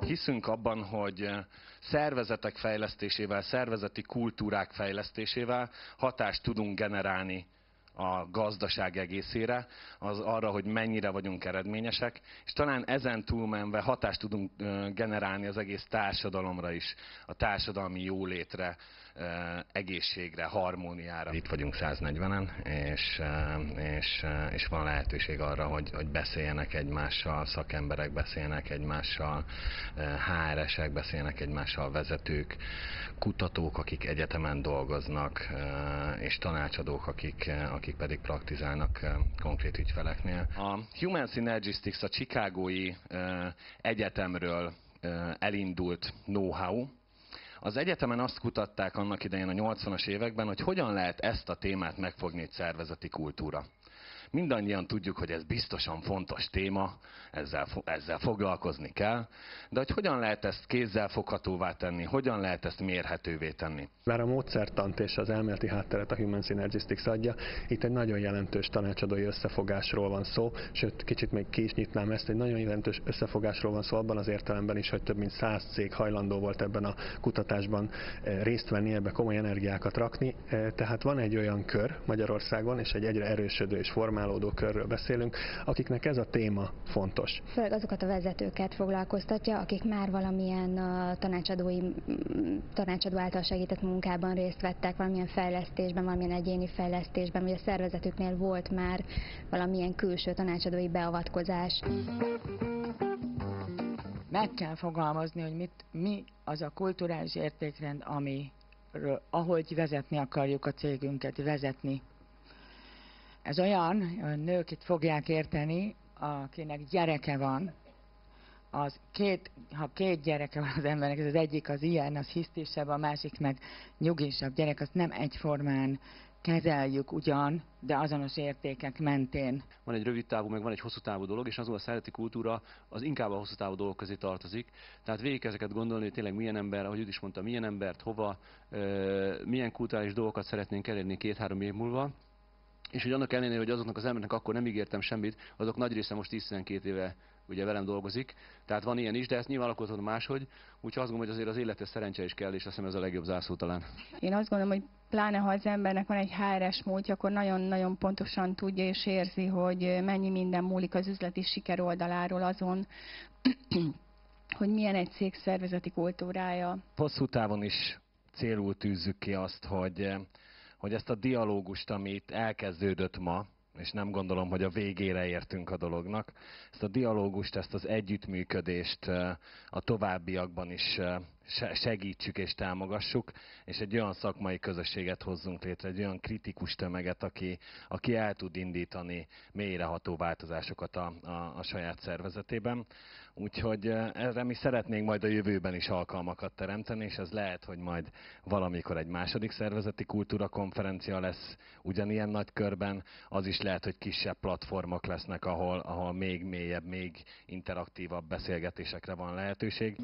Hiszünk abban, hogy szervezetek fejlesztésével, szervezeti kultúrák fejlesztésével hatást tudunk generálni a gazdaság egészére, arra, hogy mennyire vagyunk eredményesek, és talán ezen túlmenve hatást tudunk generálni az egész társadalomra is, a társadalmi jólétre, egészségre, harmóniára. Itt vagyunk 140-en, és van lehetőség arra, hogy beszéljenek egymással, szakemberek beszélnek egymással, HR-esek beszélnek egymással, vezetők, kutatók, akik egyetemen dolgoznak, és tanácsadók, akik pedig praktizálnak konkrét ügyfeleknél. A Human Synergistics a chicagói egyetemről elindult know-how. Az egyetemen azt kutatták annak idején a 80-as években, hogy hogyan lehet ezt a témát megfogni egy szervezeti kultúra. Mindannyian tudjuk, hogy ez biztosan fontos téma, ezzel foglalkozni kell, de hogy hogyan lehet ezt kézzelfoghatóvá tenni, hogyan lehet ezt mérhetővé tenni. Bár a módszertant és az elméleti hátteret a Human Synergistics adja, itt egy nagyon jelentős tanácsadói összefogásról van szó, sőt, kicsit még ki is nyitnám ezt, egy nagyon jelentős összefogásról van szó abban az értelemben is, hogy több mint 100 cég hajlandó volt ebben a kutatásban részt venni, ebbe komoly energiákat rakni, tehát van egy olyan kör Magyarországon, és egy egyre erősödő és formálódó körről beszélünk, akiknek ez a téma fontos. Főleg azokat a vezetőket foglalkoztatja, akik már valamilyen tanácsadó által segített munkában részt vettek, valamilyen fejlesztésben, valamilyen egyéni fejlesztésben, vagy a szervezetüknél volt már valamilyen külső tanácsadói beavatkozás. Meg kell fogalmazni, hogy mi az a kulturális értékrend, ahogy vezetni akarjuk a cégünket, vezetni. Ez olyan, a nők itt fogják érteni, akinek gyereke van, ha két gyereke van az embernek, ez az egyik az ilyen, az hisztisebb, a másik meg nyugisabb gyerek, azt nem egyformán kezeljük ugyan, de azonos értékek mentén. Van egy rövid távú, meg van egy hosszú távú dolog, és azon a szervezeti kultúra az inkább a hosszú távú dolgok közé tartozik. Tehát végig ezeket gondolni, hogy tényleg milyen ember, ahogy is mondta, milyen embert, hova, milyen kulturális dolgokat szeretnénk elérni 2-3 év múlva. És hogy annak ellenére, hogy azoknak az embereknek akkor nem ígértem semmit, azok nagy része most 10-12 éve ugye velem dolgozik. Tehát van ilyen is, de ezt nyilván alakulhatott máshogy. Úgyhogy azt gondolom, hogy azért az életes szerencse is kell, és azt hiszem ez a legjobb zászló talán. Én azt gondolom, hogy pláne ha az embernek van egy HR-es múltja, akkor nagyon-nagyon pontosan tudja és érzi, hogy mennyi minden múlik az üzleti siker oldaláról azon, hogy milyen egy cég szervezeti kultúrája. Hosszú távon is célul tűzzük ki azt, hogy ezt a dialógust, amit elkezdődött ma, és nem gondolom, hogy a végére értünk a dolognak, ezt a dialógust, ezt az együttműködést a továbbiakban is segítsük és támogassuk, és egy olyan szakmai közösséget hozzunk létre, egy olyan kritikus tömeget, aki el tud indítani mélyreható változásokat a saját szervezetében. Úgyhogy erre mi szeretnénk majd a jövőben is alkalmakat teremteni, és ez lehet, hogy majd valamikor egy második szervezeti kultúra konferencia lesz ugyanilyen nagy körben, az is lehet, hogy kisebb platformok lesznek, ahol még mélyebb, még interaktívabb beszélgetésekre van lehetőség.